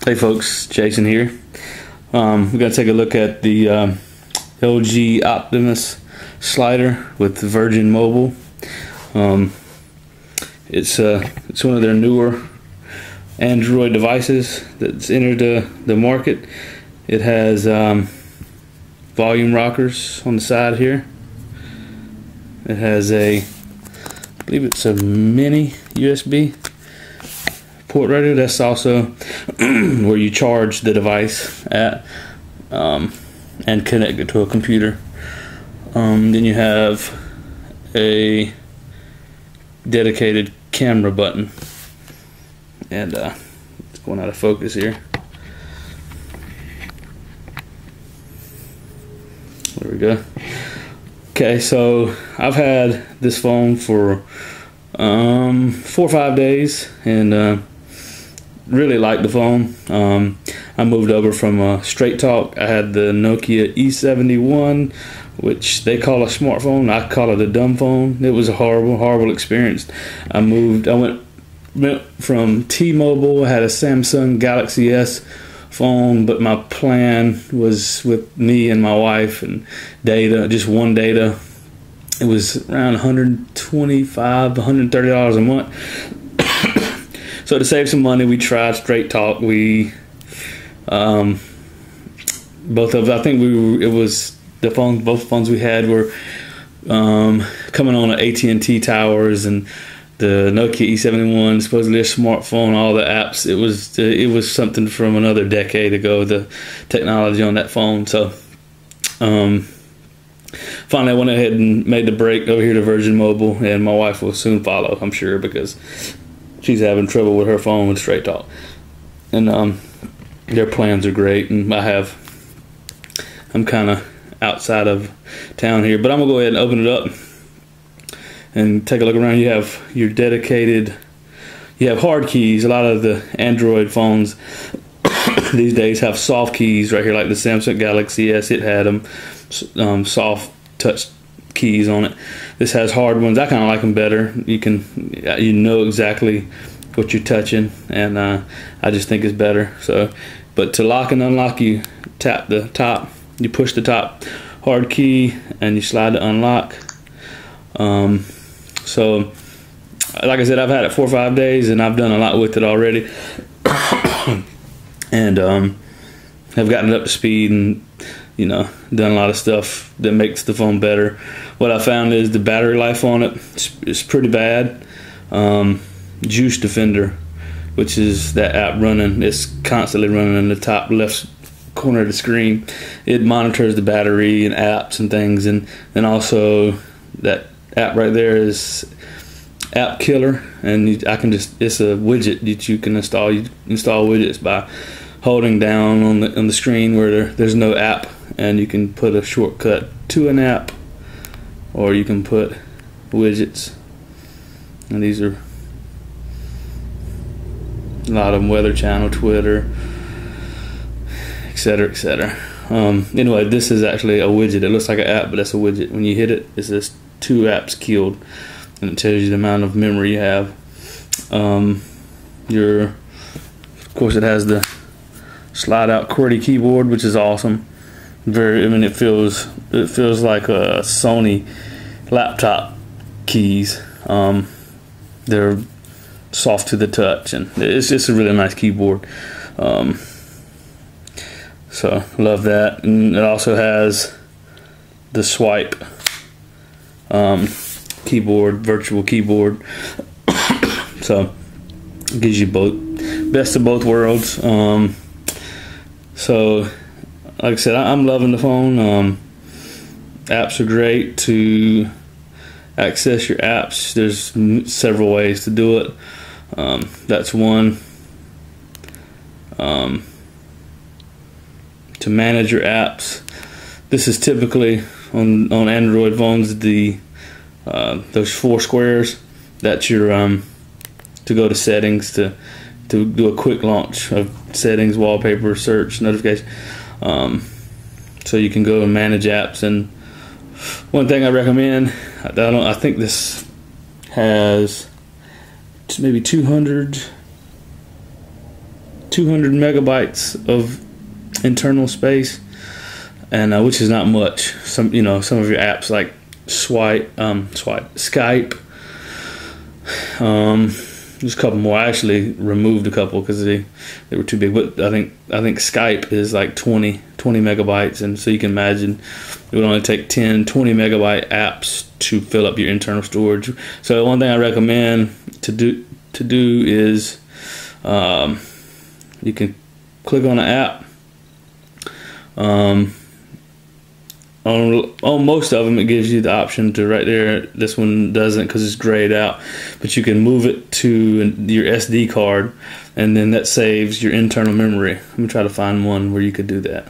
Hey folks, Jason here. We're going to take a look at the LG Optimus Slider with Virgin Mobile. It's one of their newer Android devices that's entered the market. It has volume rockers on the side here. It has I believe it's a mini USB port right here. That's also where you charge the device at and connect it to a computer. Then you have a dedicated camera button, and it's going out of focus here. There we go. Okay, so I've had this phone for 4 or 5 days, and really like the phone. I moved over from Straight Talk. I had the Nokia E71, which they call a smartphone. I call it a dumb phone. It was a horrible experience. I went from T-Mobile. I had a Samsung Galaxy S phone, but my plan was with me and my wife and data, just one data. It was around $125, $130 a month. So to save some money, we tried Straight Talk. We both of I think it was both phones we had were coming on at AT&T towers, and the Nokia E71 supposedly a smartphone, all the apps. It was something from another decade ago, the technology on that phone. So finally I went ahead and made the break over here to Virgin Mobile, and my wife will soon follow, I'm sure, because she's having trouble with her phone with Straight Talk. And their plans are great, and I'm kind of outside of town here, but I'm gonna go ahead and open it up and take a look around. You have your dedicated, you have hard keys. A lot of the Android phones these days have soft keys right here, like the Samsung Galaxy S. It had them soft touch keys on it. This has hard ones. I kind of like them better. You know exactly what you're touching, and I just think it's better. So, but to lock and unlock, you tap the top, you push the top hard key, and you slide to unlock. So like I said, I've had it 4 or 5 days, and I've done a lot with it already. And have gotten it up to speed, and done a lot of stuff that makes the phone better. What I found is the battery life on it is pretty bad. Juice Defender, which is that app running, it's constantly running in the top left corner of the screen. It monitors the battery and apps and things, and also that app right there is App Killer, and it's a widget that you can install. You install widgets by holding down on the screen where there's no app, and you can put a shortcut to an app, or you can put widgets. And these are a lot of them: Weather Channel, Twitter, etc., etc. Anyway, this is actually a widget. It looks like an app, but that's a widget. When you hit it, it says 2 apps killed, and it tells you the amount of memory you have. Of course, it has the slide-out QWERTY keyboard, which is awesome. It feels like a Sony laptop keys. They're soft to the touch, and it's just a really nice keyboard. So love that. And it also has the swipe keyboard, virtual keyboard. So it gives you best of both worlds. So like I said, I'm loving the phone. Apps are great to access your apps. There's several ways to do it. That's one. To manage your apps, this is typically on Android phones, those 4 squares. That's your to go to settings, to do a quick launch of settings, wallpaper, search, notification. So you can go and manage apps. And one thing I recommend, I think this has maybe 200 200 megabytes of internal space, and which is not much. Some of your apps like Skype. There's a couple more. I actually removed a couple because they were too big. But I think Skype is like 20 megabytes, and so you can imagine it would only take 10, 20 megabyte apps to fill up your internal storage. So the one thing I recommend to do is you can click on an app. On most of them, it gives you the option to right there. This one doesn't because it's grayed out, but you can move it to your SD card, and then that saves your internal memory. Let me try to find one where you could do that.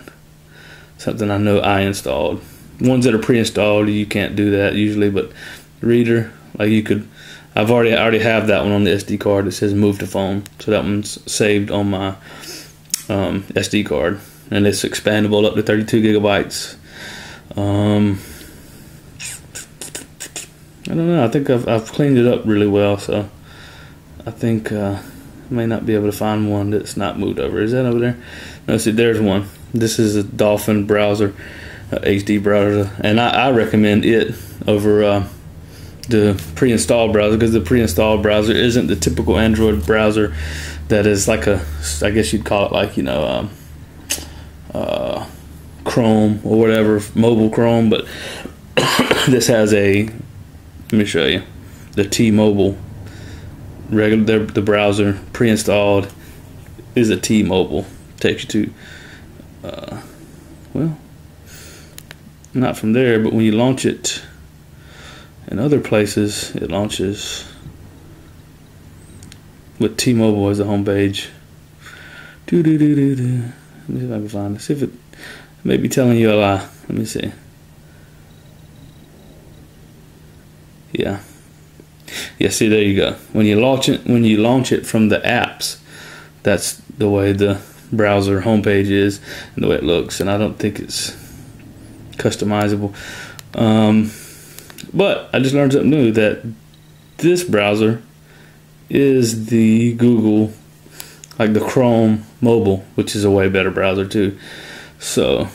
Something I know I installed. Ones that are pre-installed, you can't do that usually, but Reader, like you could. I already have that one on the SD card. It says move to phone, so that one's saved on my SD card, and it's expandable up to 32 gigabytes. I don't know. I think I've cleaned it up really well, so I think I may not be able to find one that's not moved over. Is that over there? No, see, there's one. This is a Dolphin browser, HD browser, and I recommend it over the pre-installed browser, because the pre-installed browser isn't the typical Android browser that is like I guess you'd call it like Chrome or whatever, mobile Chrome, but this has let me show you, the T-Mobile regular, the browser pre-installed is a T-Mobile. Takes you to well, not from there, but when you launch it in other places, it launches with T-Mobile as a home page. Let me see if I can find it. See if it may be telling you a lie. Let me see. Yeah, see, there you go. When you launch it from the apps, that's the way the browser homepage is and the way it looks, and I don't think it's customizable. But I just learned something new, that this browser is the Google, like the Chrome mobile, which is a way better browser too. So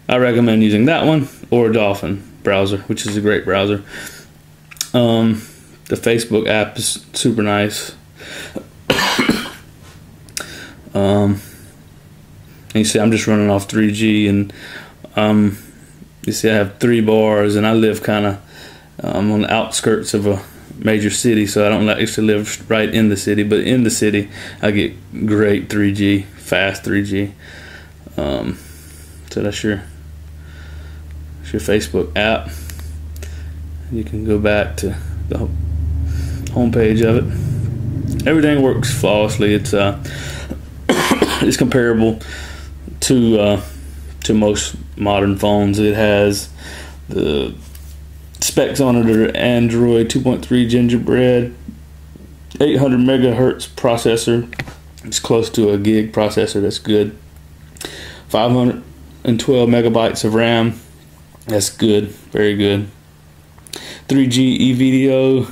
I recommend using that one or Dolphin browser, which is a great browser. The Facebook app is super nice. And you see, I'm just running off 3G, and you see I have 3 bars, and I live kind of on the outskirts of a major city, so I don't actually live right in the city, but in the city I get great 3G, fast 3G. So that's your Facebook app. You can go back to the home page of it. Everything works flawlessly. It's it's comparable to most modern phones. It has the specs on it are Android 2.3 Gingerbread, 800 megahertz processor. It's close to a gig processor. That's good. 512 megabytes of RAM. That's good. Very good. 3G eVideo,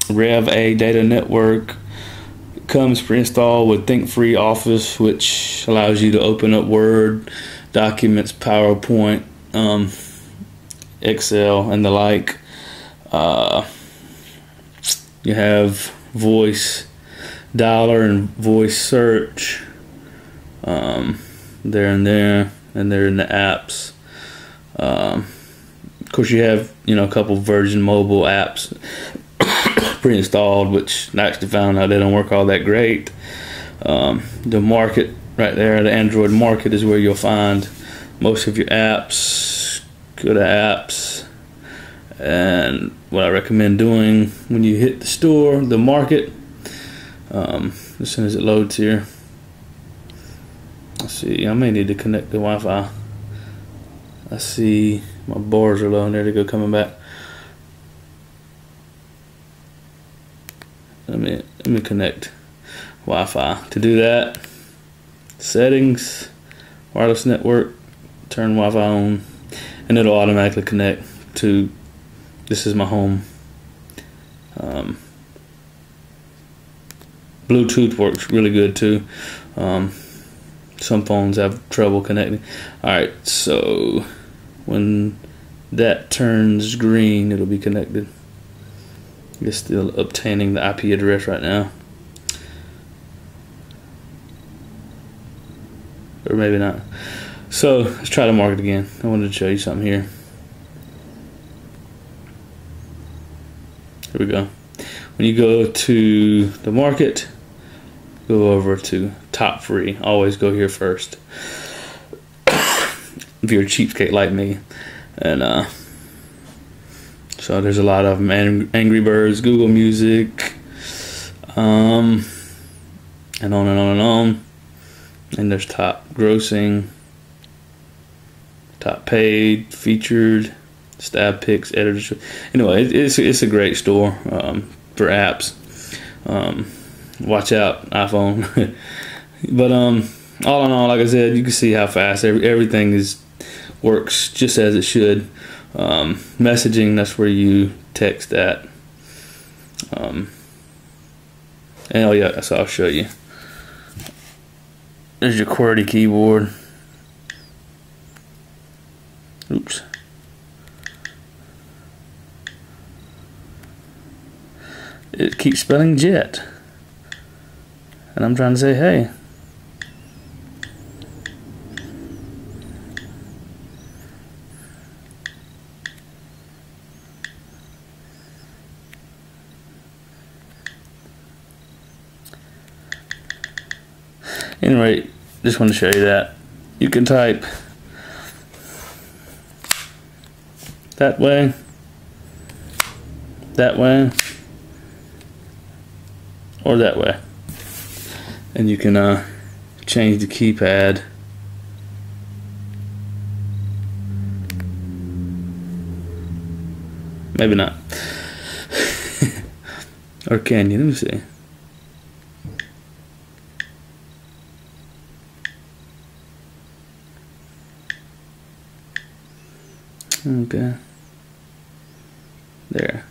Rev A data network. Comes pre-installed with Think-Free Office, which allows you to open up Word, documents, PowerPoint, Excel, and the like. You have voice dialer and voice search. There and there, and they're in the apps. Of course, you have a couple Virgin Mobile apps pre-installed, which I actually found out they don't work all that great. The market right there, the Android market, is where you'll find most of your apps. Go to apps, and what I recommend doing when you hit the store, the market, as soon as it loads here. Let's see, I may need to connect the Wi-Fi. I see my bars are low, and there they go, coming back. Let me connect Wi-Fi. To do that, settings, wireless network, turn Wi-Fi on, and it'll automatically connect to, this is my home Bluetooth works really good too. Some phones have trouble connecting. Alright, so when that turns green, it'll be connected. It's still obtaining the IP address right now. Or maybe not. So let's try to mark it again. I wanted to show you something here. Here we go. When you go to the market, go over to top free. Always go here first. If you're a cheapskate like me. And so there's a lot of them. Angry Birds, Google Music, and on and on and on. And there's top grossing, top paid, featured, stab picks, editors. Anyway, it's a great store for apps. Watch out, iPhone. But all in all, like I said, you can see how fast everything works just as it should. Messaging, that's where you text that. And oh yeah, so I'll show you. There's your QWERTY keyboard. Oops. It keeps spelling jet. And I'm trying to say, hey. Anyway, just want to show you that. You can type that way, or that way. And you can change the keypad. Maybe not. Or can you? Let me see. Okay. There.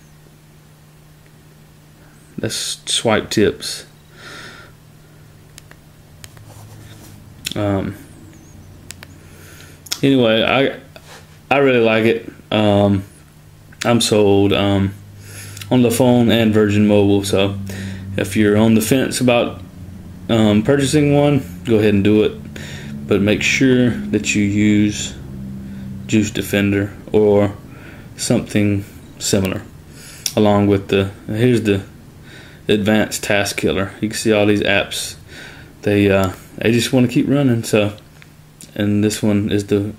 That's swipe tips. Anyway, I really like it. I'm sold on the phone and Virgin Mobile. So if you're on the fence about purchasing one, go ahead and do it. But make sure that you use Juice Defender or something similar, along with here's the advanced task killer. You can see all these apps, they just want to keep running. So, and this one is the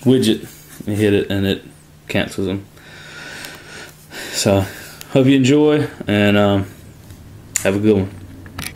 widget. You hit it and it cancels them. So hope you enjoy, and have a good one.